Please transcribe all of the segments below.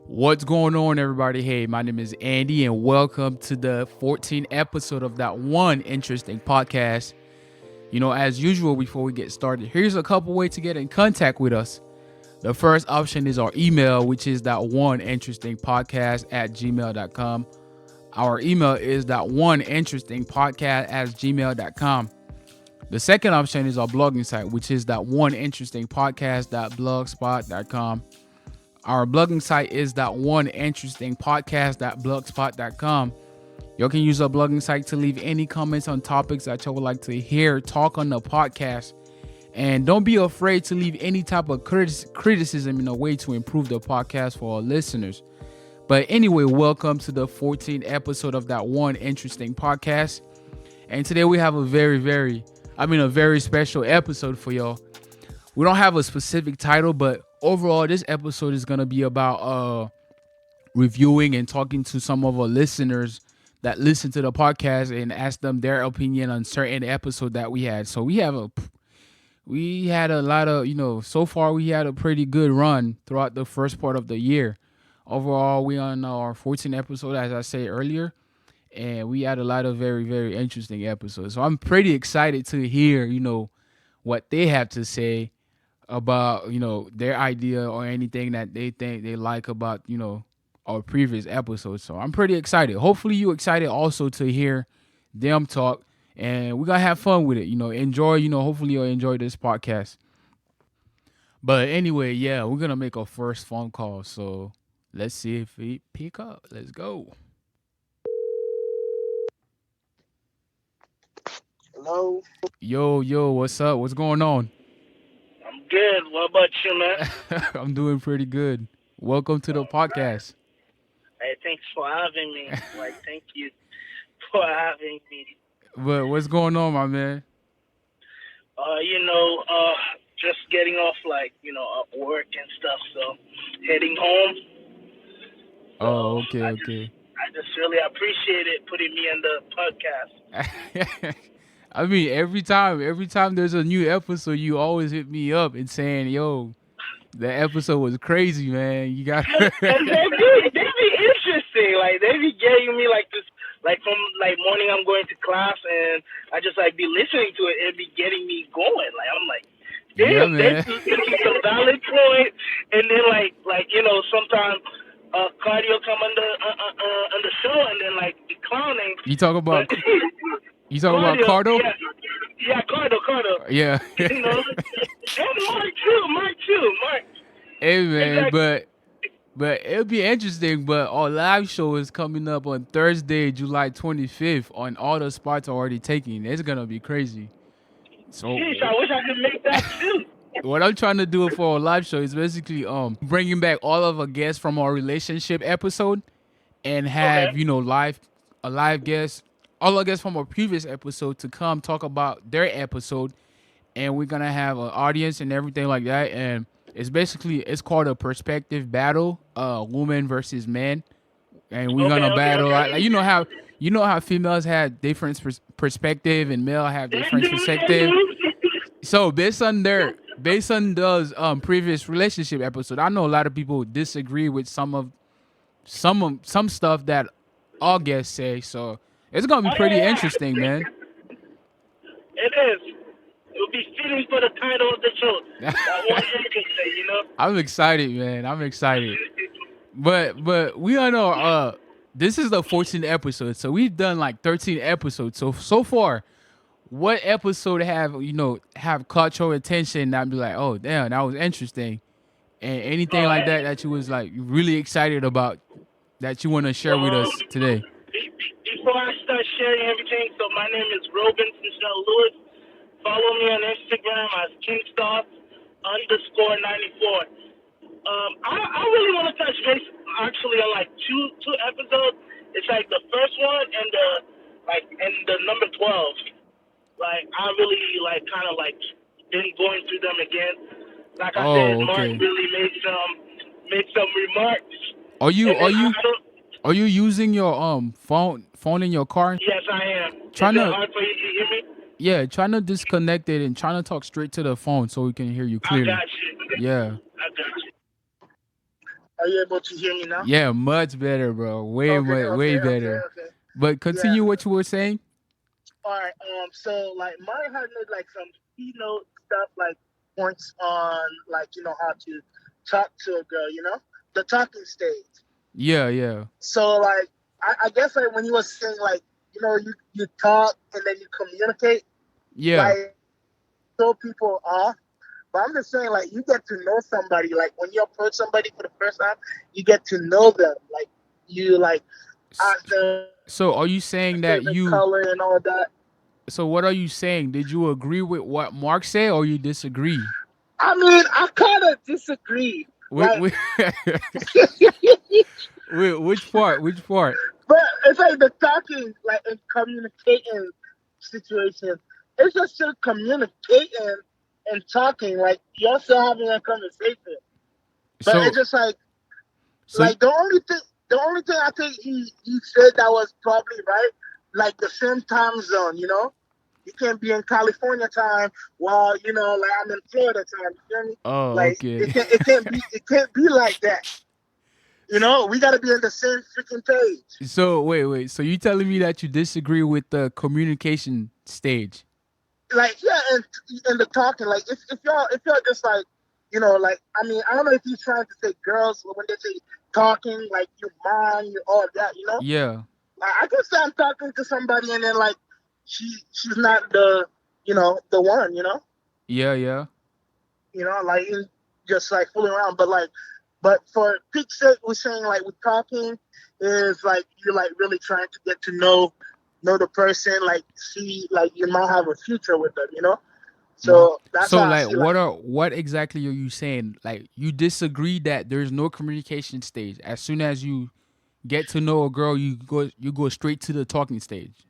What's going on, everybody? Hey, my name is Andy, and welcome to the 14th episode of that one interesting podcast. As usual, before we get started, here's a couple ways to get in contact with us. The first option is our email, which is that one interesting podcast at gmail.com. Our email is that one interesting podcast at gmail.com. The second option is our blogging site, which is that one interesting podcast.blogspot.com. Our blogging site is that one interesting podcast.blogspot.com. You can use our blogging site to leave any comments on topics that you would like to hear talk on the podcast. And don't be afraid to leave any type of criticism in a way to improve the podcast for our listeners. But anyway, welcome to the 14th episode of that one interesting podcast. And today we have a very special episode for y'all. We don't have a specific title, but overall, this episode is going to be about reviewing and talking to some of our listeners that listen to the podcast and ask them their opinion on certain episode that we had. So we had a lot of, so far we had a pretty good run throughout the first part of the year. Overall, we on our 14th episode, as I said earlier, and we had a lot of very interesting episodes. So I'm pretty excited to hear, what they have to say about their idea or anything that they think they like about our previous episodes. So I'm pretty excited. Hopefully you excited also to hear them talk, and we're gonna have fun with it. Enjoy. Hopefully you'll enjoy this podcast. But anyway, yeah, we're gonna make our first phone call. So let's see if we pick up. Let's go. Hello. Yo, what's up? What's going on? I'm good. What about you, man? I'm doing pretty good. Welcome to the podcast. Hey, thanks for having me. Thank you for having me. But what's going on, my man? Just getting off, work and stuff. So heading home. Oh, okay, I okay. I just really appreciate it putting me on the podcast. I mean, every time there's a new episode, you always hit me up and saying, "Yo, the episode was crazy, man. You got." And they be interesting. Like they be getting me like this. Like from morning, I'm going to class and I just be listening to it. It be getting me going. Like I'm like, Yeah, damn, man. this is a valid point. And then sometimes cardio come on the show and then the clowning. You talk about But you talk about cardio, Cardo? yeah, cardio. Yeah. You know, and Mark too. Hey, man, Exactly. but it'll be interesting. But our live show is coming up on Thursday, July 25th. On all the spots already taken. It's gonna be crazy. So Sheesh, I wish I could make that too. what I'm trying to do for our live show is basically bringing back all of our guests from our relationship episode and have Okay. a live guest, all our guests from our previous episode to come talk about their episode, and we're gonna have an audience and everything like that. And it's called a perspective battle, woman versus man, and we're gonna battle like you know how females have different perspective and male have different perspective. So based on those previous relationship episode, I know a lot of people disagree with some stuff that all guests say. So it's gonna be Oh pretty yeah, interesting, man. it is. It would be fitting for the title of the show. That one interesting. I'm excited, man. I'm excited. But we all know this is the 14th episode, so we've done like 13 episodes. So far, what episode have caught your attention and be like, oh damn, that was interesting, and anything All like right. that you was like really excited about that you want to share with us today? Before I start sharing everything, so my name is Robinson St. Louis. Follow me on Instagram as Kingstar_94. I really want to touch base actually on two episodes. It's like the first one and the number 12. Like I really kind of been going through them again. Like I said, Oh, Mark okay. really made some remarks, Are you and are then you I don't. are you using your phone in your car? Yes, I am. Is Trying it to hard for you to hear me? trying to disconnect it and trying to talk straight to the phone so we can hear you I clearly. got you. Yeah. I got you. Are you able to hear me now? Yeah, much better, bro. Way, Okay, way, way okay, okay, better. okay. But Yeah. continue what you were saying. All right. So like Mari had made like some keynote stuff, like points on like how to talk to a girl, the talking stage. Yeah, yeah, So like I guess like when you were saying like you talk and then you communicate, yeah. like throw people off. But I'm just saying like you get to know somebody. Like when you approach somebody for the first time, you get to know them. Like you like S- ask them So are you their saying that favorite you? color and all that. So what are you saying? Did you agree with what Mark said, or you disagree? I mean, I kind of disagree. Wait, Like, wait, wait, which part? Which part? but it's like the talking, like in communicating situation. It's just still communicating and talking. Like you're still having a conversation, but it's So, just like so the only thing I think he said that was probably right, like the same time zone. You can't be in California time while like I'm in Florida time. You feel me? oh, Like okay. it can't be like that. We got to be on the same freaking page. So wait, wait. So you telling me that you disagree with the communication stage? Like yeah, and the talking. Like if you're just like like I mean I don't know if he's trying to say girls when they say talking like you mind you all that. Yeah, Like I can say I'm talking to somebody and then like she's not the the one. yeah, yeah. Like just like fooling around. But for Pete's sake, we're saying like we're talking is like you're like really trying to get to know the person, like see like you might have a future with them. Hmm. So that's So how I like, see like what exactly are you saying? Like, you disagree that there's no communication stage. As soon as you get to know a girl, you go straight to the talking stage.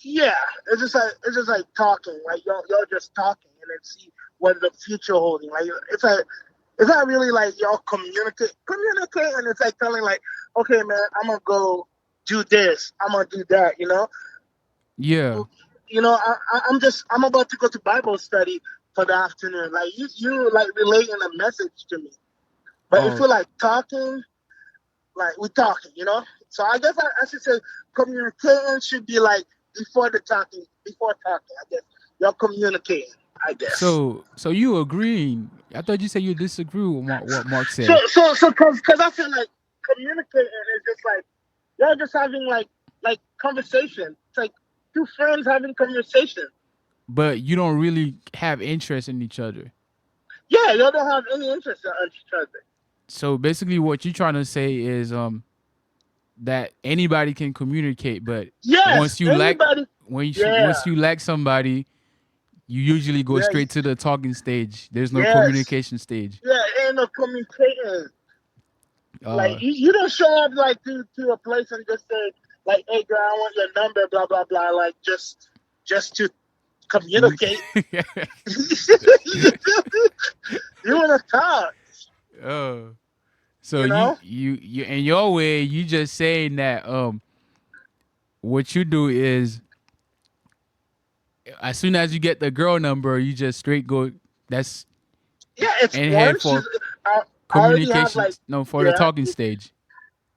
yeah, it's just like talking, like you're just talking and then see what the future holding. Like it's not really like y'all communicate, and it's like telling like, okay, man, I'm gonna go do this, I'm gonna do that. Yeah. I'm about to go to Bible study for the afternoon. Like you like relaying a message to me. But if Oh, we're like talking, like we're talking. So I guess I should say communicating should be like before talking. I guess you're communicating. I guess. so you agreeing? I thought you said you disagree with what Mark So said. so so because I feel like communicating is just like you're just having like conversation. It's like two friends having conversation. But you don't really have interest in each other. Yeah, y'all don't have any interest in each other. So basically, what you're trying to say is that anybody can communicate, but Yes, once you lack anybody. Yeah, once you lack somebody, you usually go yeah, straight to the talking stage. There's no yes, communication stage. yeah. Ain't no communicating. Like Uh, you don't show up like to a place and just say like, "Hey, girl, I want your number," blah blah blah. Like just to communicate. You want to talk, oh, so you know? you in your way, you just saying that what you do is as soon as you get the girl number, you just straight go. That's Yeah, it's in one. head for I already have communication. like No, for the yeah, talking stage.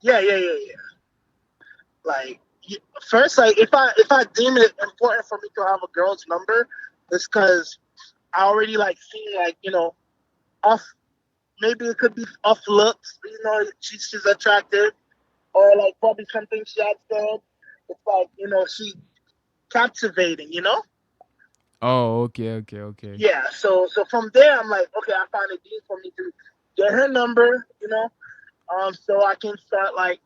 yeah. Like first, like if I deem it important for me to have a girl's number, it's because I already like see like off. Maybe it could be off looks. She's attractive, or like probably something she has said. It's like she captivating. Oh, okay, okay, okay. Yeah. So from there, I'm like, okay, I found a deal for me to get her number. So I can start like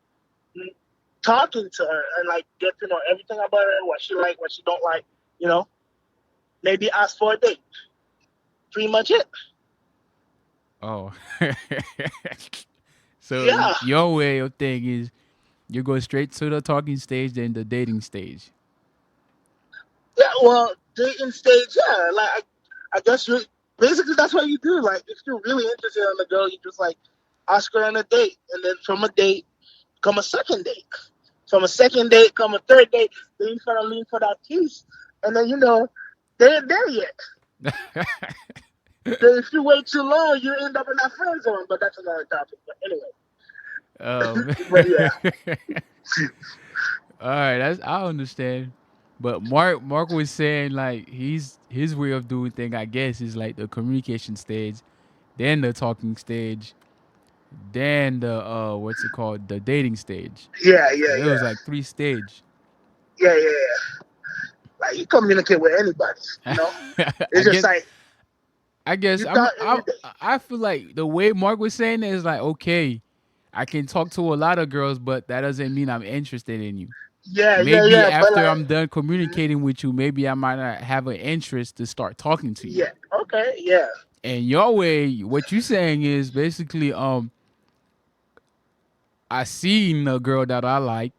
talking to her and like get to know everything about her, what she like, what she don't like. You know, maybe ask for a date. Pretty much it. Oh, so Yeah. your way of thing is you go straight to the talking stage, then the dating stage. Yeah. Well, dating stage. Yeah. Like I guess basically that's what you do. Like if you're really interested in a girl, you just like ask her on a date, and then from a date come a second date. From a second date come a third date. Then you kind of lean for that kiss, and then they ain't there yet. If you wait too long, you end up in that friend zone. But that's another topic. But anyway, Um, but yeah, all right, that's I understand. But Mark was saying like his way of doing thing, I guess, is like the communication stage, then the talking stage, then the what's it called, the dating stage. yeah, So yeah, it was like three stage. yeah, yeah, yeah. Like you communicate with anybody, you know. I It's just guess like I guess you thought. I feel like the way Mark was saying it is like, okay, I can talk to a lot of girls, but that doesn't mean I'm interested in you. Yeah, yeah, Maybe yeah. But after like, I'm done mhm, communicating with you, maybe I might not have an interest to start talking to you. yeah, okay, yeah, And your way, what you saying is basically, I seen a girl that I like,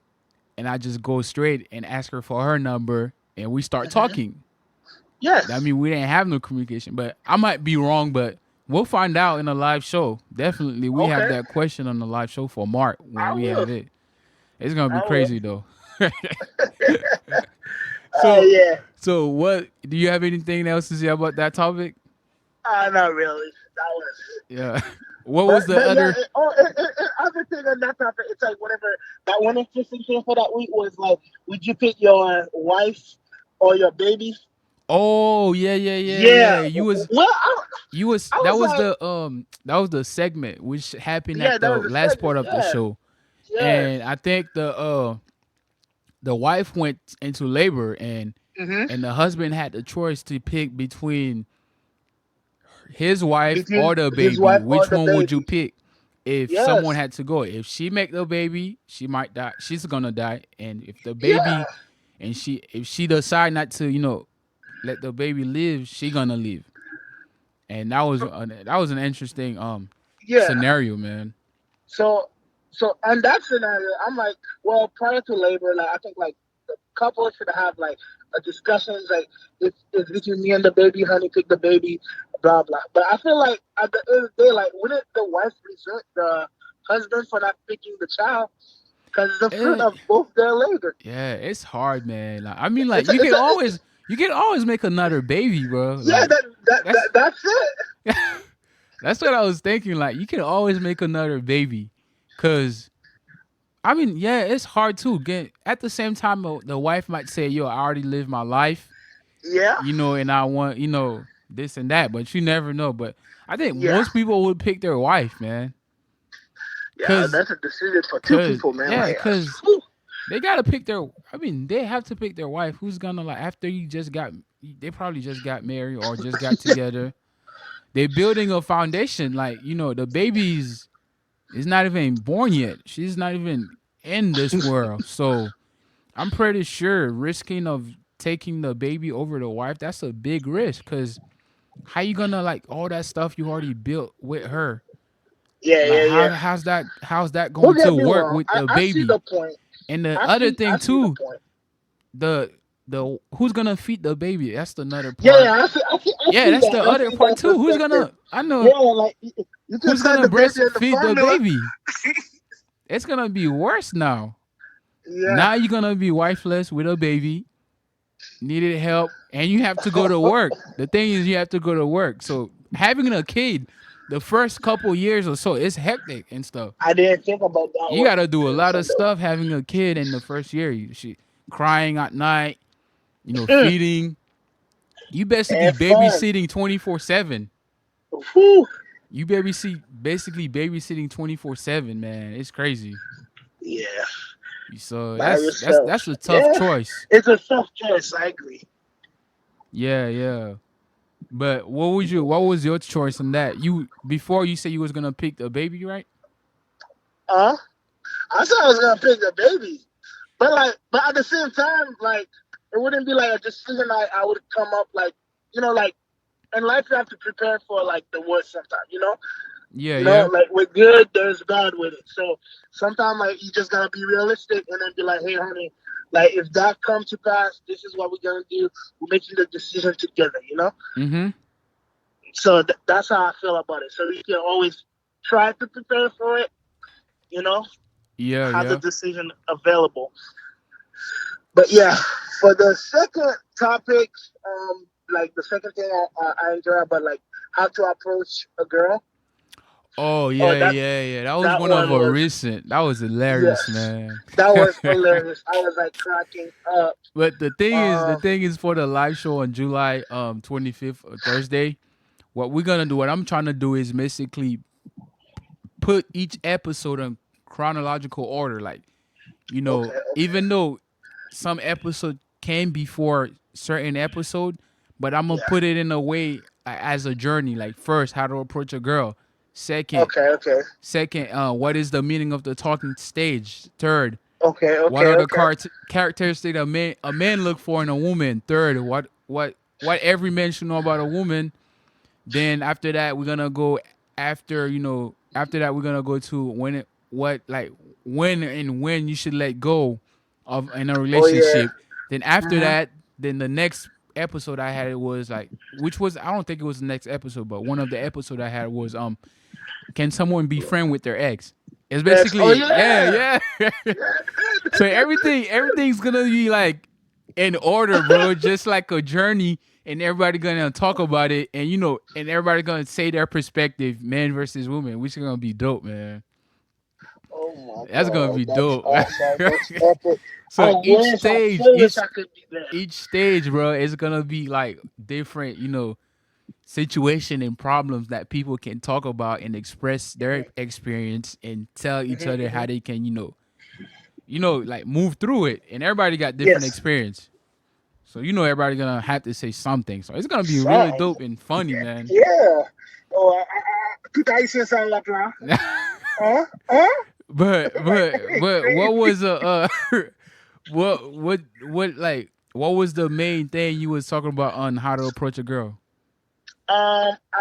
and I just go straight and ask her for her number, and we start hmm, talking. I yes, mean, we didn't have no communication, but I might be wrong, but we'll find out in a live show. Definitely, we have okay. that question on the live show for Mark when I we will, have it. It's gonna be I will. crazy though. So, Yeah. so what? Do you have anything else to say about that topic? Not really. That was it. Yeah. What was the But yeah. other? Other thing on that topic, it's like whatever. That one interesting thing for that week was like, would you pick your wife or your baby? Oh yeah, yeah, yeah, Yeah. yeah. Well, You was I that was was like, the segment which happened yeah, at that the was a last part segment. of the Yeah. show, Yes. and I think the wife went into labor, Mhm. and the husband had the choice to pick between his wife Between or the his baby. wife or Which the one would you baby. pick? If someone Yes. had to go, if she make the baby, she might die. She's gonna die, and if the Yeah. baby, and if she decide not to, let the baby live, she gonna leave. And that was an interesting Yeah. scenario, man. So, so on that scenario, I'm like, well, prior to labor, like I think like the couple should have like a discussion, like it's between me and the baby, honey, pick the baby, blah blah. But I feel like at the end of the day, like wouldn't the wife resent the husband for not picking the child because it's the fruit Eh, of both their labor? yeah, it's hard, man. Like, I mean, like It's a, it's a, it's, you can always make another baby, bro. yeah, Like that's that's it. that's what I was thinking. Like you can always make another baby, cause I mean, yeah, it's hard too. Get at the same time, the wife might say, "Yo, I already lived my life, Yeah, and I want, this and that," but you never know. But I think yeah, most people would pick their wife, man, yeah. cause, That's a decision for two cause, people, man. yeah, Like, cause whew, they gotta pick their. I mean, they have to pick their wife. Who's gonna like after you just got? They probably just got married or just got together. They're building a foundation. Like the baby's is not even born yet. She's not even in this world. So I'm pretty sure risking of taking the baby over the wife, that's a big risk. Cause how you gonna like all that stuff you already built with her? yeah, Like yeah, yeah. how's that Don't going to get me work wrong. with the I see baby? the point. And the other I thing see the too, point. the who's gonna feed the baby? That's another Yeah, part. yeah, I Yeah, see that's that. the I other see part that too. Who's perspective. gonna? I know Yeah, like you can who's send gonna the baby in the breastfeed the formula. baby. It's gonna be worse now. Yeah, Now you're gonna be wifeless with a baby, needed help, and you have to go to work. The thing is, you have to go to work. So having a kid, the first couple years or so, it's hectic and stuff. I didn't think about that You one. got to do a lot So of stuff having a kid in the first year. She crying at night, mm, feeding. You basically and fun. babysitting 24/7. Whew. You basically babysitting 24/7, man. It's crazy. Yeah, So by that's yourself. that's a tough Yeah, choice. it's a soft choice. I agree. Yeah, yeah. But what was your choice on that? You before you said you was gonna pick the baby, right? Uh, I said I was gonna pick the baby, but but at the same time, like, it wouldn't be like a decision I would come up like, like in life you have to prepare for like the worst sometimes. Yeah, yeah. Like with good, there's bad with it. So sometimes like you just gotta be realistic and then be like, hey, honey, like if that comes to pass, this is what we're gonna do. We're making the decision together. Mm-hmm. So that's how I feel about it. So you can always try to prepare for it. You know, Yeah, have the yeah. decision available. But yeah, for the second topic, like the second thing I enjoy about like how to approach a girl. Oh Oh, yeah, that yeah, yeah. That was that one of one our was recent. That was hilarious, yes, man. that was hilarious. I was like cracking up. But the Um, thing is for the live show on July 25th, Thursday. What we're gonna do, what I'm trying to do is basically put each episode in chronological order. Like, okay, okay, even though some episode came before certain episode, but I'm gonna yeah, put it in a way as a journey. Like first, how to approach a girl. Second, okay, okay, what is the meaning of the talking stage? Third, okay, what okay, are the okay. characteristics a man look for in a woman? Third, what every man should know about a woman. Then after that, we're gonna go after that we're gonna go to when you should let go of in a Oh yeah. relationship. Then after Mhm. that, then the next episode I had was like, which was I don't think it was the next episode, but one of the episode I had was can someone be friend with their ex? It's Yes. Oh basically yeah. yeah. Yeah. So everything's gonna be like in order, bro. Just like a journey, and everybody gonna talk about it, and and everybody gonna say their perspective, man versus woman, which is gonna be dope, man. Oh my That's gonna god, be that's dope. awesome. That's epic. So I so wish I could be there. each stage, bro, is gonna be like different, situation and problems that people can talk about and express their Mhm, experience and tell each mhm, other how mhm. they can, like move through it. And everybody got different Yes. experience. So everybody gonna have to say something. So it's gonna be really Son. dope and funny, man. Yeah. Oh, tout haïtien ça là là. Huh? Huh? but what Crazy. was what was the main thing you was talking about on how to approach a girl?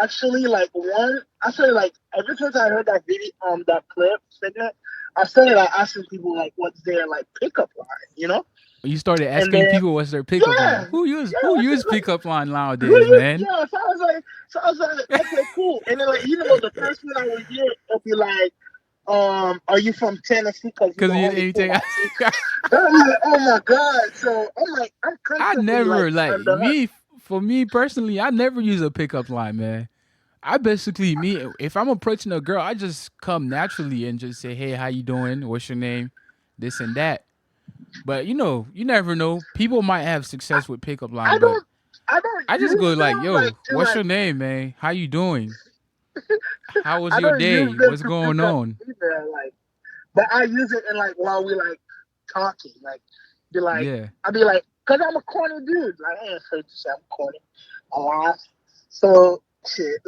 Actually, like one, actually, like ever since I heard that video, that clip segment, I started like asking people like, what's their like pickup line, you know? You started And asking then, people what's their pickup line. yeah, Who what's use it like? pickup line Who nowadays, you? man? Yeah, so I was like, okay, cool. And then like, the first one I would hear, it'll be like, are you from Tennessee? Because you Because can you only pull anything. my teeth. And I'm like, oh my god. So I'm I constantly like never like on the hunt. me for me personally. I never use a pickup line, man. I basically if I'm approaching a girl, I just come naturally and just say, "Hey, how you doing? What's your name? This and that." But you never know. People might have I, success with pickup line, I but don't I don't I just go use like, them like "Yo, to what's like your name, man? How you doing? How was I your don't use day? them What's to going pick up on?" either. Like, but I use it in like while we like talking. Like, be like, Yeah. I'll be like, cause I'm a corny dude. Like, I ain't afraid to say I'm corny. I laugh. So shit,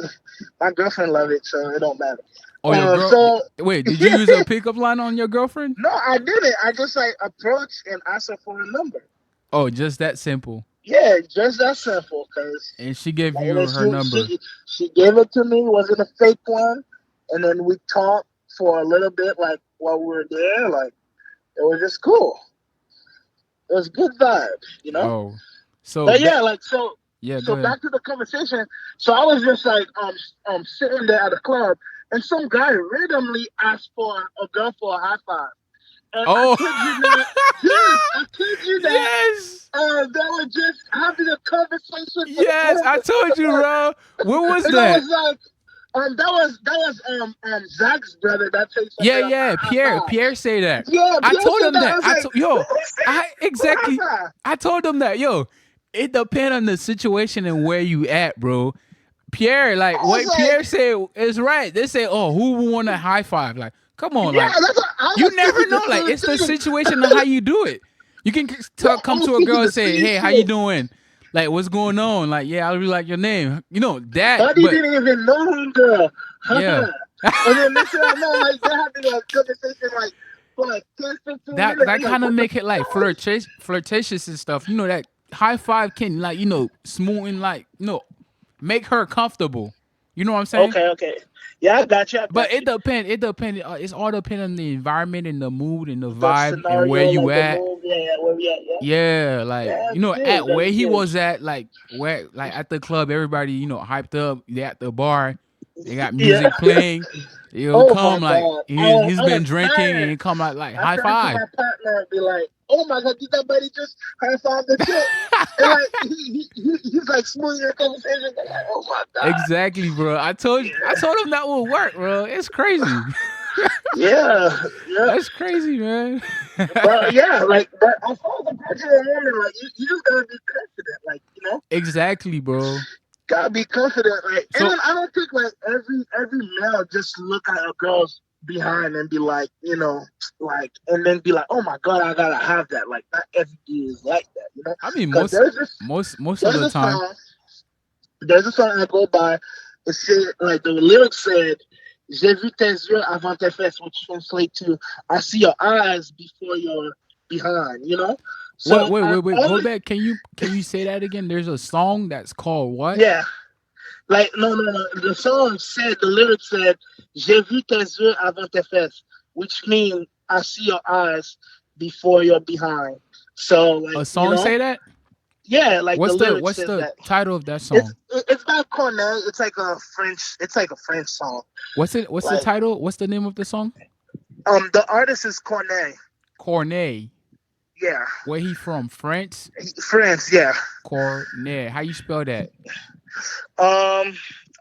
my girlfriend love it, so it don't matter. Oh, your girl. So Wait, did you yeah, use a pickup line on your girlfriend? no, I didn't. I just like approach and ask her for a number. Oh, just that simple. Yeah, just that simple. Cause And she gave like, you and then her number. she gave it to me. Wasn't a fake one. And then we talked for a little bit, like while we were there. Like it was just cool. It was good vibe. Oh, so But yeah, like so. yeah, go So ahead. back to the conversation. So I was just like sitting there at a club, and some guy randomly asked for a girl for a high five. And I Oh, kid you not, yes, I kid you not. yes, They were just having a conversation for the yes. I purpose of told the you, fun. bro. What was And I that? was like, that was Zach's brother that takes a Yeah, girl for yeah. a high Pierre, five. Pierre say that. Yeah, I Pierre told said him that. I that. was like, Yo, who said I for a high exactly. five? I told him that. Yo, it depends on the situation and where you at, bro. Pierre, I like was what Pierre like, said is right. They say, "Oh, who would want a high five?" Like, come on, yeah, like that's what I you was never thinking know. the Like, same it's the thing. situation of how you do it. You can Yeah, I come was to a thinking girl and the say, same "Hey, how you shit. doing?" Like, what's going on? Like, yeah, I really like your name. You know that, Buddy but didn't even know him, girl. yeah. And then next thing I know, like they're having a conversation like for like 10, 15 that minutes. that I'm like, kind of what the make it like fuck? flirtatious and stuff. You know that high five can like smooth and like make her comfortable. You know what I'm saying? Okay, okay. Yeah, I got you. I But got it you. depend. It depend. It's all depend on the environment and the mood and the The vibe and where scenario, you like the at. move, yeah, yeah, where we at, yeah. Yeah, like Yeah, that's good. at where That's he good. was at, like where like at the club, everybody hyped up. They at the bar, they got Yeah. music playing. He'll Oh my come like god. he's I been was drinking and dying. he come out like I high turned to five. my partner and be like, oh my god, did that buddy just high five the chick? And like he's like smoothing the conversation. Like, oh my god. Exactly, bro. I told him that would work, bro. It's crazy. Yeah, yeah. That's crazy, man. But yeah, like, but as far as approaching a woman, like, you just gotta be confident, like, Exactly, bro. gotta be confident, like, So- and then I don't think like every male just look at a girl's behind and be like, like, and then be like, oh my god, I gotta have that. Like, not every dude is like that, I mean, 'Cause most of there's the a time. song, there's a song I go by. It said, like, the lyrics said, "J'ai vu tes yeux avant tes fesses," which translates to, "I see your eyes before your behind." So wait. I Go always- back. Can you say that again? There's a song that's called what? Yeah. Like, no. The song said, the lyrics said, "J'ai vu tes yeux avant tes fesses," which means I see your eyes before you're behind. So, like, A song say that? yeah, like What's the the lyrics what's says the that. title of that song? It's not Cornell. It's like a French song. What's the like- title? What's the name of the song? The artist is Corneille. Corneille. Yeah, Where he from? France? France. Yeah. Corneille. How you spell that? I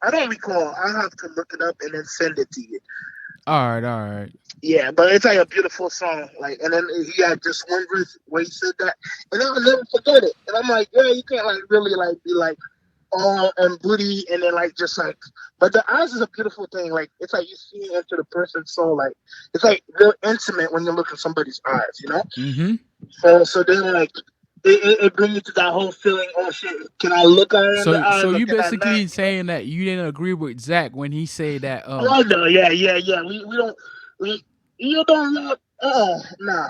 don't recall. I'll have to look it up and then send it to you. All right. Yeah, but it's like a beautiful song. Like, and then he had just one verse where he said that, and I'll never forget it. And I'm like, yeah, you can't like really like be like, oh, and booty, and then like just like, but the eyes is a beautiful thing. Like, it's like you see into the person's soul. Like, it's like real intimate when you look in somebody's eyes. Mm-hmm. So then like it brings you to that whole feeling. Oh shit, can I look at her in the eyes? So or you can I basically not? saying that you didn't agree with Zach when he said that Oh no, yeah. You don't love. Nah.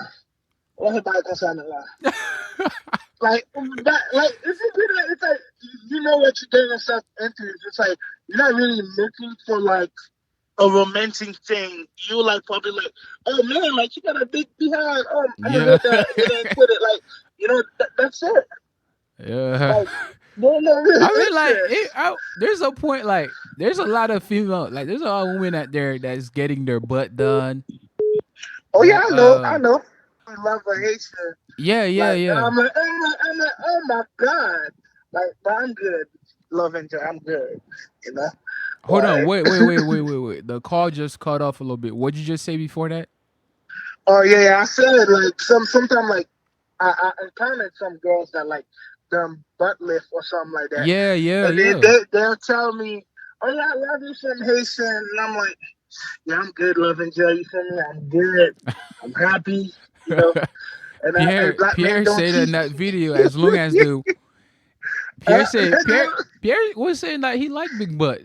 Everybody can sign a lie. Like that. Like if you do that, it's like you know what you're getting yourself into. It's like you're not really looking for like a romantic thing. You like probably like, oh man, like you got a big behind. Oh, I'm gonna hit that and then put it like that's it. yeah. Like, no, really. I mean, that's like, it. there's a point, like, there's a lot of female, like, there's a lot of women out there that's getting their butt done. Oh yeah, uh, I know. I love a Haitian. Yeah. I'm like, oh my god. Like, but I'm good. Love and joy, I'm good. Hold on, Like- wait. The call just cut off a little bit. What'd you just say before that? Oh yeah, I said like sometimes like I encountered some girls that like them butt lift or something like that. Yeah. And they'll tell me, oh yeah, I love you some Haitian, and I'm like, yeah, I'm good, love and joy. You feel me? I'm good. I'm happy. And black Pierre men don't said in cheat. that video, as long as Pierre was saying that he liked big butt.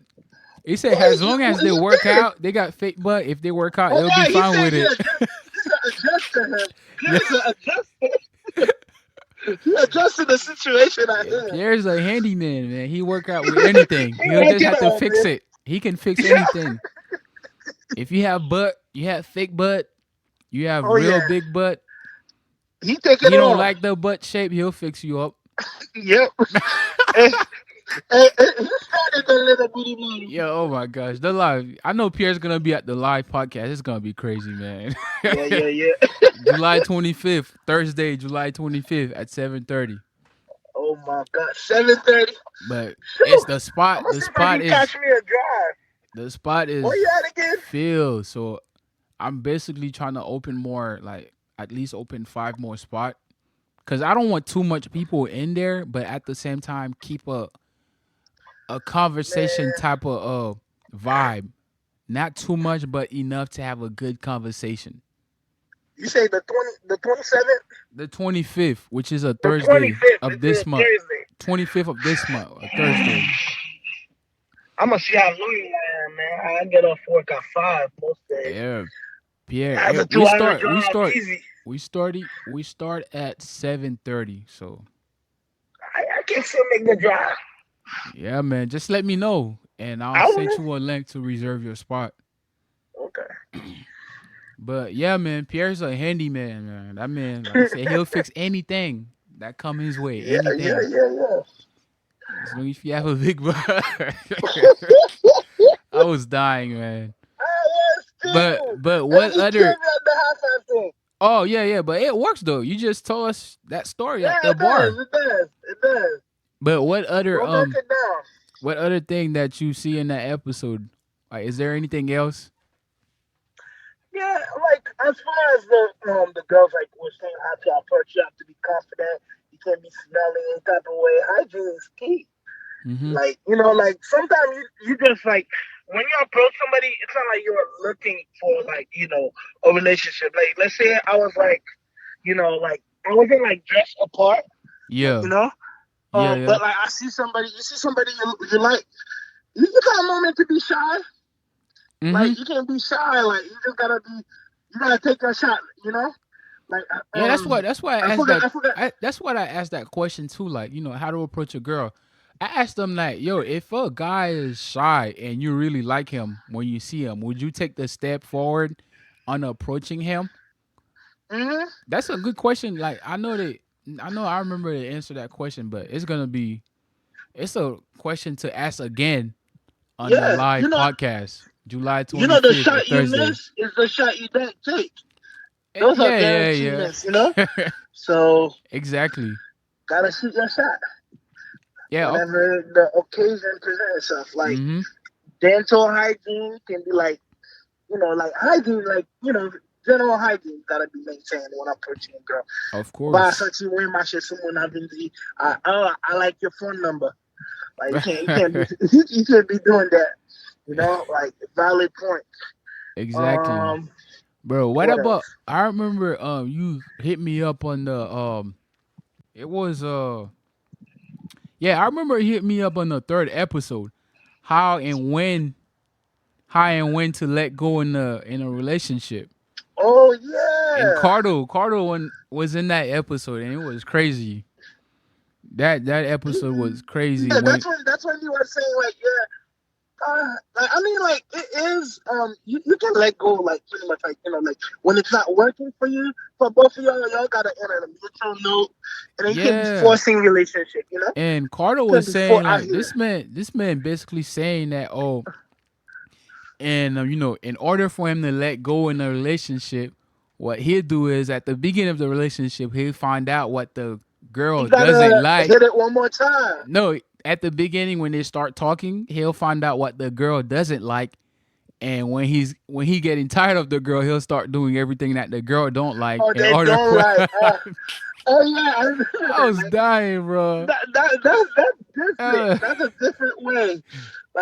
He said as long as they work out, they got fake butt. If they work out, they'll be fine with it. Adjust to him. He adjusted the situation I had. Pierre's a handyman, man. He work out with anything. He'll just have to fix it. He can fix anything. If you have butt, you have fake butt, you have real big butt. He take it You don't off. like the butt shape, he'll fix you up. Yep. He started the little booty man. Yeah, oh my gosh. The live. I know Pierre's gonna be at the live podcast. It's gonna be crazy, man. Yeah. July 25th, Thursday, July 25th at 7:30. Oh my God, 7:30. But it's the spot. I'm The gonna spot is catch me a drive. the spot is Where you at again? filled. So I'm basically trying to open more, like at least open 5 more spots. Cause I don't want too much people in there, but at the same time keep a conversation type of vibe. Not too much, but enough to have a good conversation. You say the 27th, The 25th, which is a the Thursday 25th of this month. Thursday. 25th of this month, a Thursday. I'm gonna see how long you are, man. I get off work at 5 most days. Yeah, Pierre. That's yeah, a 2-hour drive, easy. We start at 7:30. So I can still make the drive. yeah, man. Just let me know, and I I'll send will. you a link to reserve your spot. Okay. But yeah, man, Pierre's a handyman, man. That man, like I said, he'll fix anything that come his way. Yeah. Anything. As long as you have a big butt. I was dying, man. But what other Oh yeah, yeah, but it works though. You just told us that story at Yeah, the it does. bar. It does. It does. But Go break it down. what other thing that you see in that episode? Like, is there anything else? Yeah, like as far as the girls like were saying how to approach, you have to be confident. You can't be smelling any type of way. Hygiene is key. Mm-hmm. Like like sometimes you just like when you approach somebody, it's not like you're looking for like a relationship. Like let's say I was like like I wasn't like dressed apart, like Yeah, yeah, yeah. but like you see somebody you like, you got a moment to be shy. Mm-hmm. Like you can't be shy. Like you gotta take a shot. Like Yeah, that's why I I asked forgot. that. I forgot. That's what I asked that question too. Like, how to approach a girl. I asked them like, yo, if a guy is shy and you really like him when you see him, would you take the step forward on approaching him? Hmm. That's a good question. Like, I know I remember to answer that question, but it's a question to ask again on the Yeah, live podcast, July the 25th, a shot you Thursday. miss is the shot you don't take. Those are Yeah, guaranteed yeah, miss. yeah. So Exactly. gotta shoot your shot Yeah. whenever the occasion presents itself. Like Mm-hmm. dental hygiene can be like like hygiene, like general hygiene gotta be maintained when approaching a girl. Of Basta course. ci vuoi ma c'è someone having the I like your phone number. Like you can't be you can't be doing that. Like valid point. Exactly. Um, Bro, what what about else? I remember you hit me up on the it was yeah, I remember you hit me up on the third episode. How and when how and when to let go in a relationship. Oh And yeah, Cardo was in that episode and it was crazy. That episode was crazy yeah. when That's when you were saying like like I mean like it is you can let go like pretty much like like when it's not working for you for both of y'all gotta enter a mutual note and then you can't be yeah. forcing relationship. And Carter You was can't be for saying out like here. this man basically saying that and in order for him to let go in a relationship, what he'll do is at the beginning of the relationship he'll find out what the girl You doesn't gotta like. hit it one more time. No, at the beginning when they start talking, he'll find out what the girl doesn't like, and when he getting tired of the girl, he'll start doing everything that the girl don't like Oh, in they order don't for like. Oh yeah, I remember I that. was Like dying, bro. that's different. Uh, That's a different way.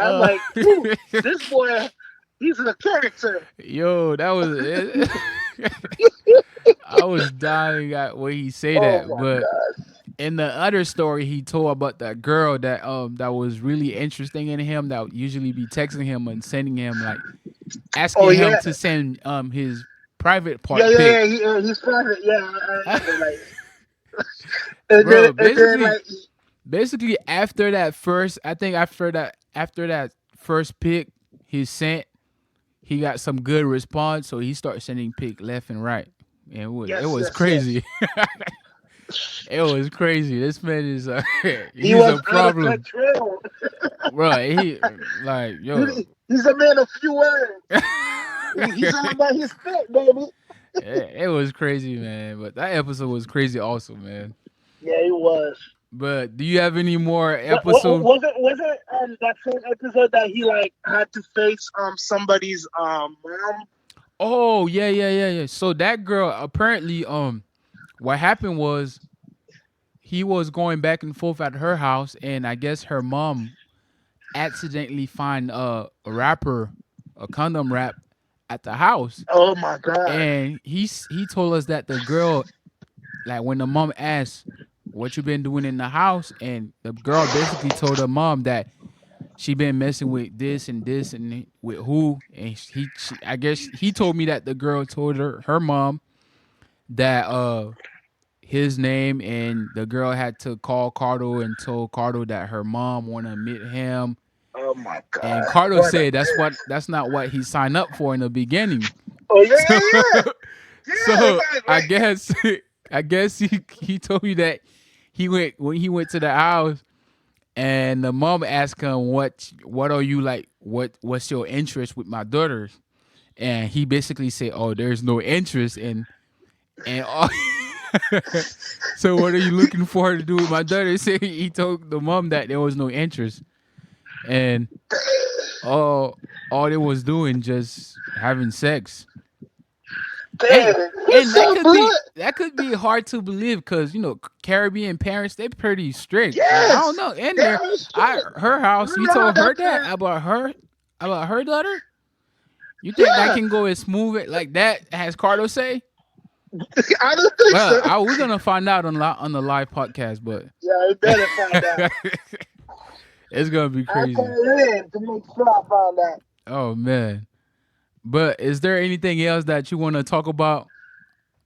I'm uh, like, whew, this boy, he's a character. yo, that was it. I was dying at when he say Oh that. my But god. in the other story he told about that girl that was really interesting in him that would usually be texting him and sending him like Oh asking him yeah, to send his private yeah, part yeah, pic. yeah. He's private. Yeah, I remember. Like, and then Bro, and then basically like, basically after that first I think after that first pic he sent, he got some good response, so he started sending pic left and right. And it yes, was yes, yes. crazy. It was crazy. This man is He he's was a out of problem, control. bro. He like yo, He's a man of few words. He's all about his spit, baby. it was crazy, man. But that episode was crazy, also, man. Yeah, he was. But do you have any more What episode? wasn't that same episode that he like had to face somebody's mom? Oh yeah, yeah, yeah, yeah. So that girl apparently what happened was he was going back and forth at her house, and I guess her mom accidentally find a wrapper, a condom wrap at the house, Oh my god. and he told us that the girl, like when the mom asked what you been doing in the house, and the girl basically told her mom that she been messing with this and with who, and I guess he told me that the girl told her mom that his name, and the girl had to call Cardo and told Cardo that her mom want to meet him. Oh my And god. Cardo What a said bitch. that's not what he signed up for in the beginning. Oh yeah, So yeah, yeah. Yeah, so I like guess I guess he told me that he went when he went to the house, and the mom asked him what are you like, what's your interest with my daughters, and he basically said, oh, there's no interest, And all, so what are you looking for to do with my daughter? Said he told the mom that there was no interest, and all they was doing just having sex. And Damn, he's and so good. that could be hard to believe because Caribbean parents they're pretty strict. Like I don't Yes, know. In there, damn I shit. her house. You You know how told her that that parent? about her daughter. You think that Yeah, can go as smooth like that as Cardo say? I don't think Well, so. we're gonna find out on the live podcast, but Yeah, we better find out. it's gonna be I crazy. call in to make sure I find out. Oh man! But is there anything else that you want to talk about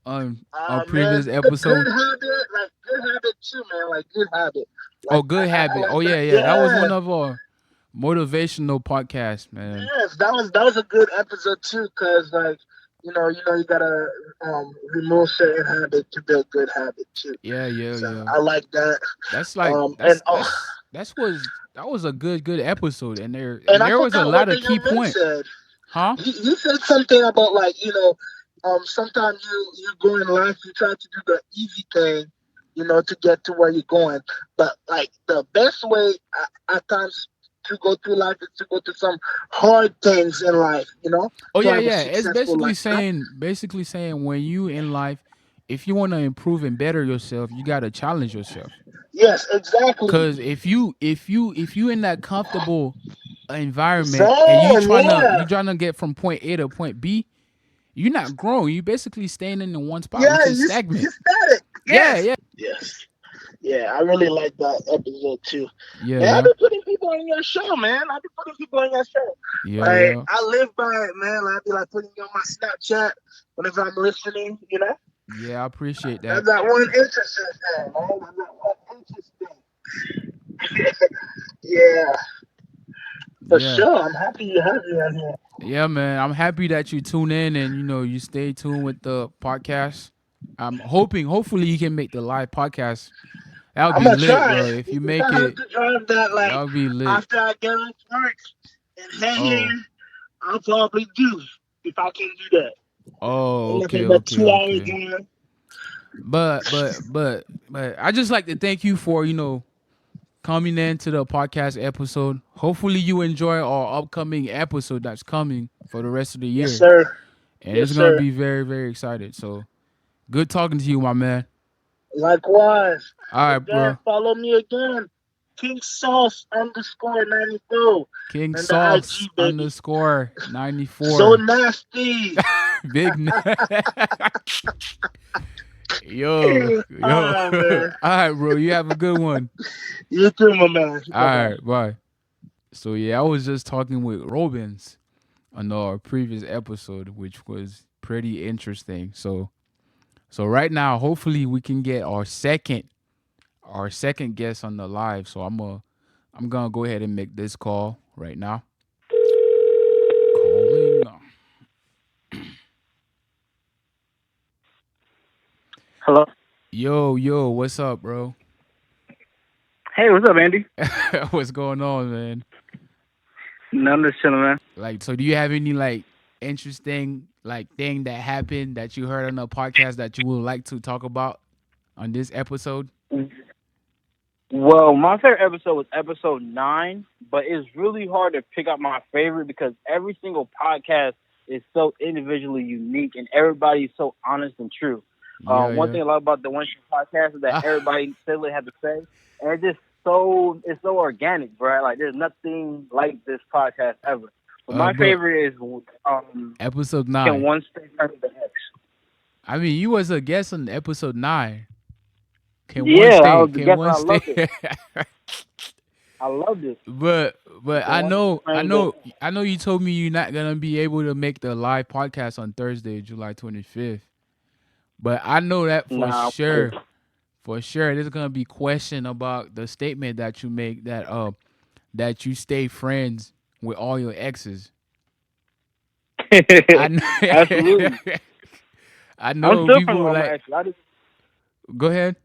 on our Man, previous a good episode? habit, like good habit too, man. Like good habit. Oh, Like good I habit. like Oh that. yeah. That was one Yeah. of our motivational podcasts, man. Yes, that was a good episode too, cause like you gotta remove certain habits to build good habits too. Yeah, yeah, So yeah. I like that. That's like And that was a good episode, and and I there was a forgot what lot the of key young man point, said. huh? He said something about like sometimes you go in life, you try to do the easy thing, to get to where you're going. But like the best way at times to go through life is to go through some hard things in life, Oh to yeah, have a yeah. It's successful life. basically saying when you in life, if you want to improve and better yourself, you got to challenge yourself. Yes, exactly. Cause if you in that comfortable environment and Zone, you yeah. trying to get from point A to point B, you're not growing. You basically staying in the one spot, which Yeah, is you stagnant. static. Yeah, Yes. yeah, Yes. Yeah, I really like that episode too. yeah, And I've yeah, been putting people on your show, man. I've been putting people on your show. yeah, Like yeah, I live by it, man. Like, I be like putting you on my Snapchat whenever I'm listening. yeah. I appreciate that. That's that one interesting thing, man. That's that one interesting. Yeah, for Yeah, sure. I'm happy you have me on here. yeah, man. I'm happy that you tune in and you stay tuned with the podcast. I'm hopefully you can make the live podcast. That would I'm be gonna lit, try. bro. If you If make I have it, to drive that, that like would be lit. after I get off work and head Oh, here, I'll probably do if I can do that. oh, I'm looking okay, at about okay, 2 hours okay. drive. But I just like to thank you for coming into the podcast episode. Hopefully you enjoy our upcoming episode that's coming for the rest of the Yes, year, sir. and Yes, it's gonna sir. be very very excited. So good talking to you, my man. Likewise. All right, Again, bro. follow me again. King Sauce _94 King and the Sauce IG baby. underscore So 94. nasty. Big. Yo, yo. Ah All man. right, bro. You have a good one. You too, my man. All Bye bye. right, bye. So yeah, I was just talking with Robins on our previous episode, which was pretty interesting. So right now, hopefully we can get our second guest on the live. So I'm gonna go ahead and make this call right now. Calling. Hello. Yo, what's up, bro? Hey, what's up, Andy? What's going on, man? None of this chilling, man. Like, so do you have any like interesting like thing that happened that you heard on the podcast that you would like to talk about on this episode? Well, my favorite episode was episode 9, but it's really hard to pick out my favorite because every single podcast is so individually unique and everybody's so honest and true. Yeah, One thing I love about the One Show podcast is that yeah. everybody said what they had to say, and it's so organic, bro. Like there's nothing like this podcast ever. But my But favorite is episode Can 9. One Stay Friends with the X? I mean, you was a guest on episode 9. Can one Yeah, I stay? was the Can guest and one I loved stay? it. I loved it. But Can One Stay Friends with I know you told me you're not gonna be able to make the live podcast on Thursday, July 25th. But I know that for Nah, sure. For sure, there's gonna be question about the statement that you make that you stay friends with all your exes. I know, absolutely. I I'm know still friends with people all my like. exes. Go ahead.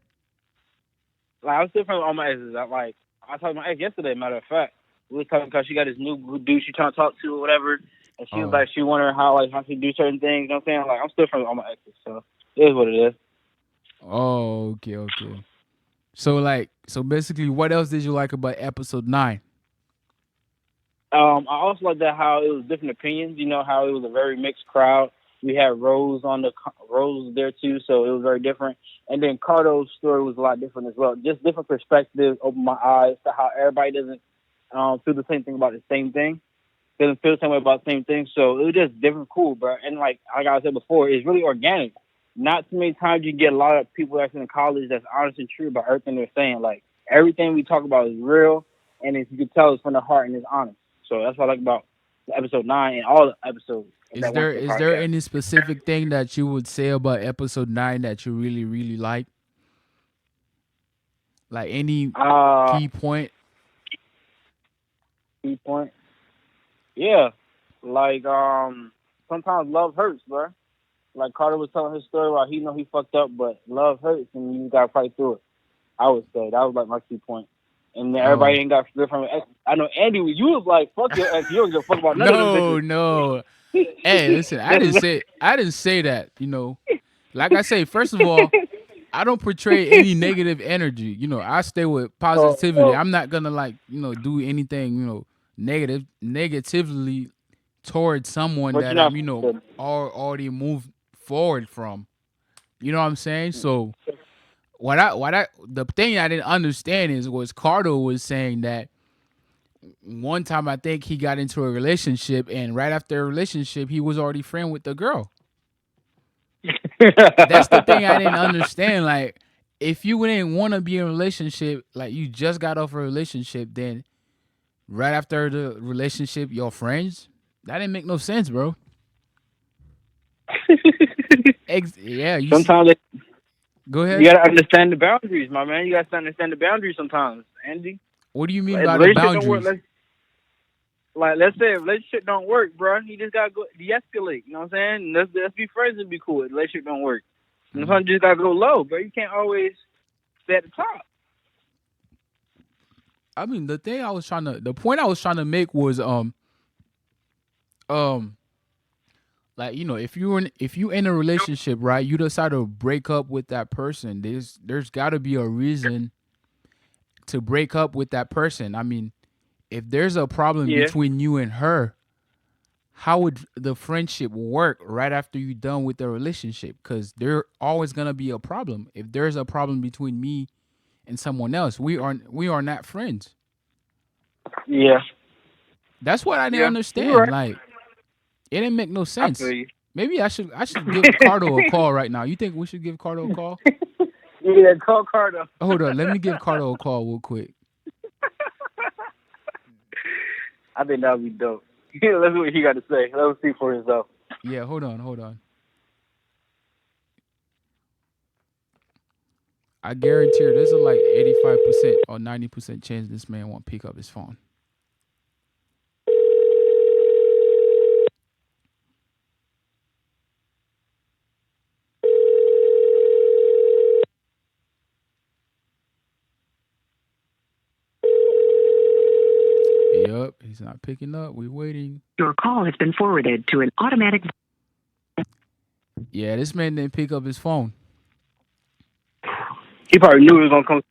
I'm still friends with all my exes. I talked to my ex yesterday. Matter of fact, we were talking because she got this new dude she trying to talk to or whatever, And she was Oh, like, she wondering how she do certain things. You know what I'm saying? Like, I'm still friends with all my exes, so it is what it is. oh, okay, okay. So like, so basically, what else did you like about episode 9? I also like that how it was different opinions. You know how it was a very mixed crowd. We had Rose there too, so it was very different. And then Cardo's story was a lot different as well. Just different perspectives opened my eyes to how everybody doesn't feel the same thing about the same thing. Doesn't feel the same way about the same thing. So it was just different, cool, bro. And like I said before, it's really organic. Not too many times you get a lot of people that's in college that's honest and true about everything they're saying. Like everything we talk about is real, and you can tell it's from the heart and it's honest. So that's what I like about episode 9 and all the episodes of Is that One there Thing is there podcast. any specific thing that you would say about episode 9 that you really like? Like any Uh, key point? key point. Yeah, like sometimes love hurts, bro. Like Carter was telling his story while he know he fucked up, but love hurts and you gotta fight through it. I would say that was like my key point. And then everybody Oh, ain't got split from an ex. I know Andy, you was like, "Fuck your ex. You don't give a fuck about none of them no, bitches." no. Hey, listen, I didn't say that, Like I say, first of all, I don't portray any negative energy. I stay with positivity. Oh, I'm not gonna like, do anything, negatively towards someone but you're that not. I'm, already moved forward from. You know what I'm saying? So the thing I didn't understand was Cardo was saying that one time I think he got into a relationship, and right after a relationship he was already friend with the girl. That's the thing I didn't understand. Like, if you didn't want to be in a relationship, like you just got off a relationship, then right after the relationship, your friends, that didn't make no sense, bro. Yeah, you see. Sometimes Go you ahead. gotta understand the boundaries, my man. You gotta understand the boundaries sometimes, Andy. What do you mean Like, if the by the relationship don't work, boundaries? let's say if relationship don't work, bro, you just gotta go de-escalate. You know what I'm saying? Let's be friends and be cool. If the relationship don't work, and Mhm. sometimes you just gotta go low, bro. You can't always stay at the top. I mean, the point I was trying to make was, um, like, if you in a relationship, right, you decide to break up with that person. There's got to be a reason to break up with that person. I mean, if there's a problem Yeah, between you and her, how would the friendship work right after you're done with the relationship? Because there always gonna be a problem. If there's a problem between me and someone else, we are not friends. yeah, That's what I didn't yeah. You're understand. right. Like, it didn't make no I feel sense. you. Maybe I should give Cardo a call right now. You think we should give Cardo a call? Yeah, call Carter. Hold on, let me give Cardo a call real quick. I think that would be dope. Let's see what he got to say. Let's see for himself. Yeah, hold on. I guarantee you there's a like 85% or 90% chance this man won't pick up his phone. Yup, he's not picking up. We waiting. Your call has been forwarded to an automatic. Yeah, this man didn't pick up his phone. He probably knew he was gonna come.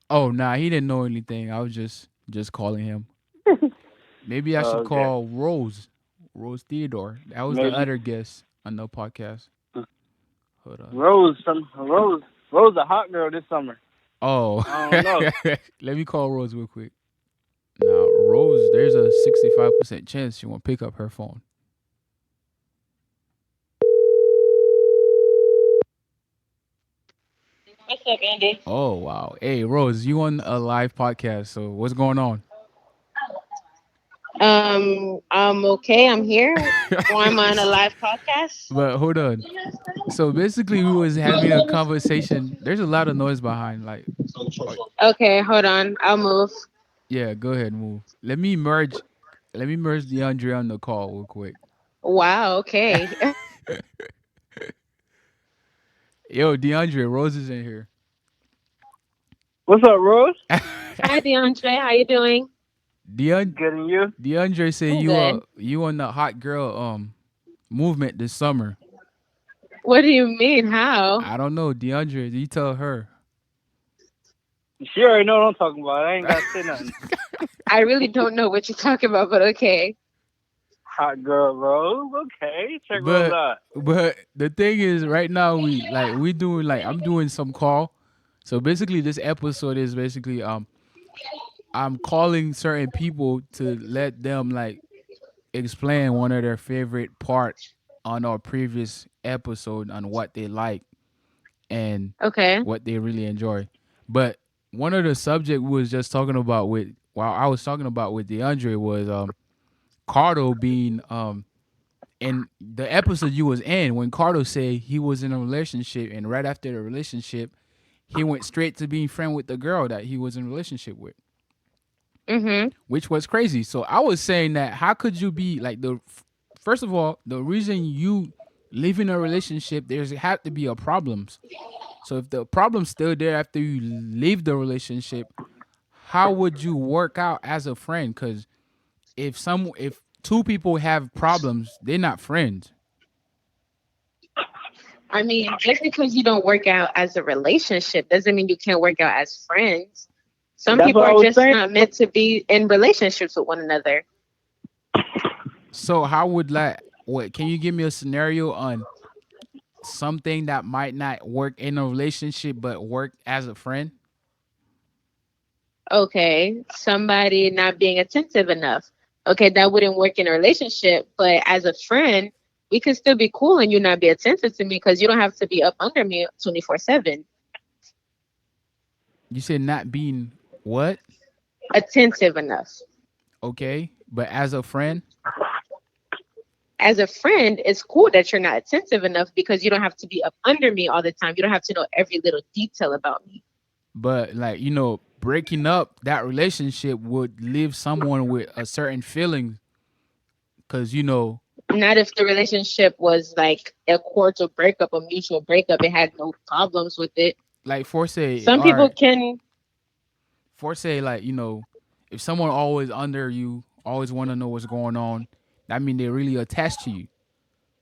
Oh nah, he didn't know anything. I was just calling him. Maybe I should Okay, call Rose Theodore. That was the maybe other guest on the podcast. Hold on. Rose, a hot girl this summer. Oh, I don't know. let me call Rose real quick. Now, Rose, there's a 65% chance she won't pick up her phone. What's up, Andy? Oh wow. Hey Rose, you on a live podcast, so what's going on? I'm okay. I'm here. Why am I on a live podcast? But hold on. So basically we was having a conversation. There's a lot of noise behind, like, oh, Okay, hold on. I'll move. yeah, go ahead, move. Let me merge DeAndre on the call real quick. Wow, okay. Yo, DeAndre, Rose is in here. What's up, Rose? Hi, DeAndre. How you doing? Deon, Good and you? DeAndre said I'm good. you on the hot girl movement this summer. What do you mean? How? I don't know, DeAndre. You tell her. She already know what I'm talking about. I ain't gotta say nothing. I really don't know what you're talking about, but okay. Hot girl, bro. Okay, check Rose But out. but the thing is, right now we doing like I'm doing some call. So basically, this episode is basically I'm calling certain people to let them like explain one of their favorite part on our previous episode on what they like and Okay. what they really enjoy. But one of the subject we was just talking about with while I was talking about with DeAndre was Cardo being in the episode you was in when Cardo said he was in a relationship and right after the relationship he went straight to being friend with the girl that he was in a relationship with, Mhm. which was crazy. So I was saying that how could you be like first of all, the reason you live in a relationship, there's have to be a problems. So if the problem's still there after you leave the relationship, how would you work out as a friend? Because if two people have problems, they're not friends. I mean, just because you don't work out as a relationship doesn't mean you can't work out as friends. Some That's people what I are was just saying. not meant to be in relationships with one another. So how would like what? Can you give me a scenario on something that might not work in a relationship but work as a friend? Okay, somebody not being attentive enough. Okay, that wouldn't work in a relationship, but as a friend, we could still be cool and you not be attentive to me because you don't have to be up under me 24/7. You said not being what? Attentive enough. Okay, but as a friend, As a friend, it's cool that you're not attentive enough because you don't have to be up under me all the time. You don't have to know every little detail about me. but like breaking up that relationship would leave someone with a certain feeling because Not if the relationship was like a cordial breakup, a mutual breakup. It had no problems with it. like for say, Some all people right, can. for say like if someone always under you, always want to know what's going on, that mean they're really attached to you.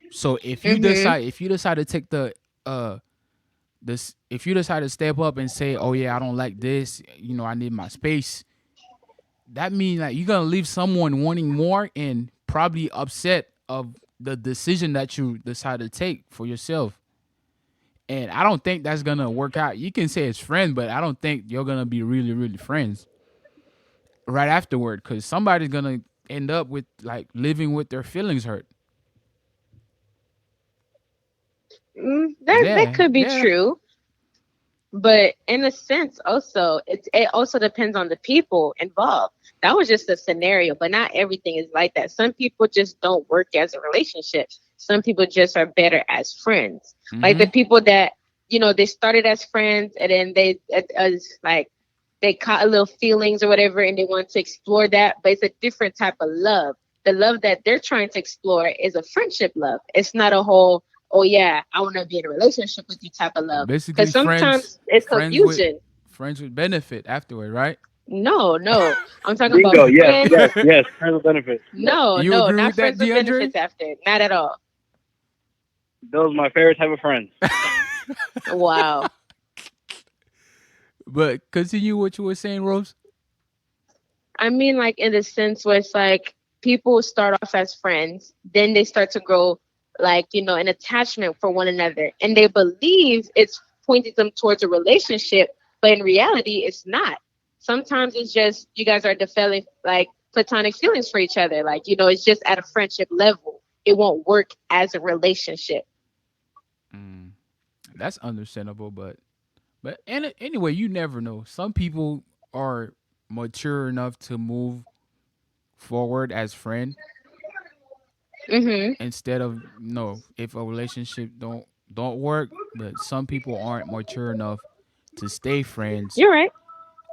So Mhm. if you decide to take uh this if you decide to step up and say, oh yeah, I don't like this, I need my space, that means like you're gonna leave someone wanting more and probably upset of the decision that you decide to take for yourself. And I don't think that's gonna work out. You can say it's friends, but I don't think you're gonna be really, really friends right afterward because somebody's gonna end up with like living with their feelings hurt. That Yeah, could be yeah. true, but in a sense, also it also depends on the people involved. That was just a scenario, but not everything is like that. Some people just don't work as a relationship. Some people just are better as friends. Like the Mm-hmm. people that they started as friends and then they as like they caught a little feelings or whatever, and they want to explore that, but it's a different type of love. The love that they're trying to explore is a friendship love. It's not a whole, oh yeah, I want to be in a relationship with you type of love. Because Basically, sometimes it's friends with confusion. friends with benefit afterward, right? No, no. I'm talking about Bingo. Yes, friends. yes, yes. Friends with benefits. Yes. No, You no, agree not with that, friends with DeAndre? benefits after. Not at all. Those are my favorite type of friends. Wow. But continue what you were saying, Rose. I mean, like in the sense where it's like people start off as friends, then they start to grow like, an attachment for one another. And they believe it's pointing them towards a relationship, but in reality, it's not. Sometimes it's just you guys are developing like platonic feelings for each other. Like, it's just at a friendship level. It won't work as a relationship. Mm, that's understandable, but anyway, you never know. Some people are mature enough to move forward as friend Hmm. instead of no. If a relationship don't work, but some people aren't mature enough to stay friends You're right.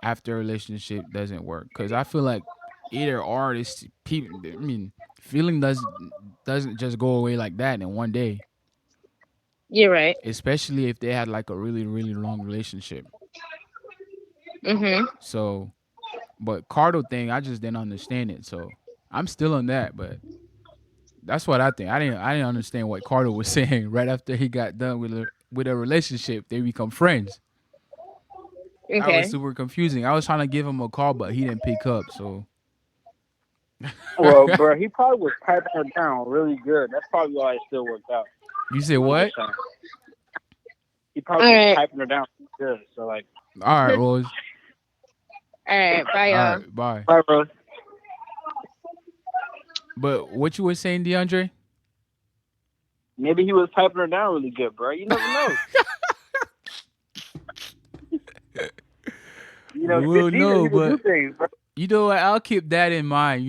after a relationship doesn't work. Because I feel like either artists, people. I mean, feeling doesn't just go away like that in one day. You're right. Especially if they had like a really really long relationship. Hmm. So But Cardo thing, I just didn't understand it. So I'm still on that, but that's what I think. I didn't understand what Cardo was saying right after he got done with a relationship. They become friends. That was Okay. super confusing. I was trying to give him a call, but he didn't pick up. So Well, bro, he probably was piping her down really good. That's probably why it still worked out. you said I'm what? just saying. He probably All was right. piping her down good. So like, All right, Rose. All right. Bye, All y'all. right, bye. bye, bro. But what you were saying, DeAndre? Maybe he was piping her down really good, bro. You never know. We'll know, he can do but things, bro. you know what? I'll keep that in mind,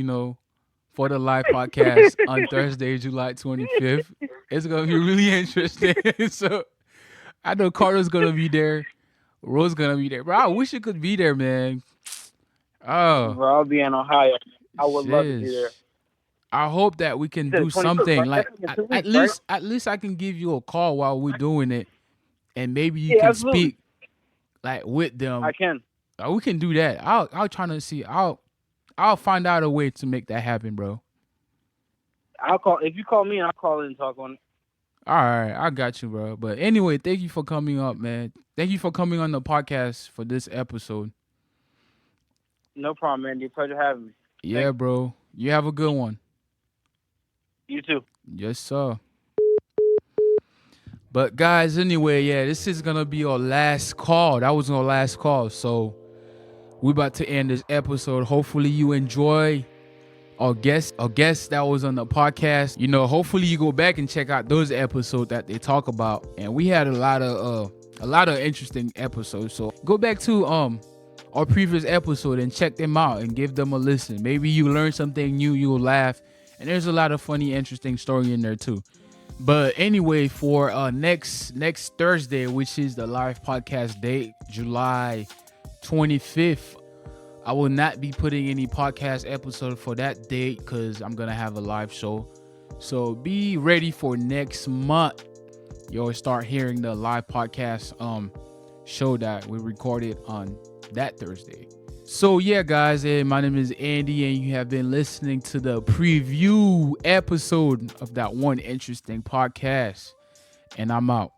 for the live podcast on Thursday, July 25th. It's going to be really interesting. So I know Carter's going to be there. Rose going to be there. Bro, I wish you could be there, man. Oh, Bro, I'll be in Ohio. I would love to be shiz. there. I hope that we can You said do 21st, something. right? Like That's in 2 at weeks, right? least I can give you a call while we're doing it, and maybe you Yeah, can absolutely. speak like with them. I can. We can do that. I'll try to see. I'll find out a way to make that happen, bro. I'll call. If you call me, I'll call in and talk on it. All right, I got you, bro. But anyway, thank you for coming up, man. Thank you for coming on the podcast for this episode. No problem, man. It's a pleasure having me. Yeah, bro. You have a good one. You too. Yes, sir. But guys, anyway, yeah, this is gonna be our last call. That was our last call. So we're about to end this episode. Hopefully you enjoy our guest that was on the podcast. Hopefully you go back and check out those episodes that they talk about. And we had a lot of interesting episodes. So go back to our previous episode and check them out and give them a listen. Maybe you learn something new, you'll laugh. And there's a lot of funny, interesting story in there too. But anyway, for next Thursday, which is the live podcast date, July 25th, I will not be putting any podcast episode for that date because I'm going to have a live show. So be ready for next month. You'll start hearing the live podcast show that we recorded on that Thursday. So yeah, guys, my name is Andy, and you have been listening to the preview episode of that one interesting podcast. And I'm out.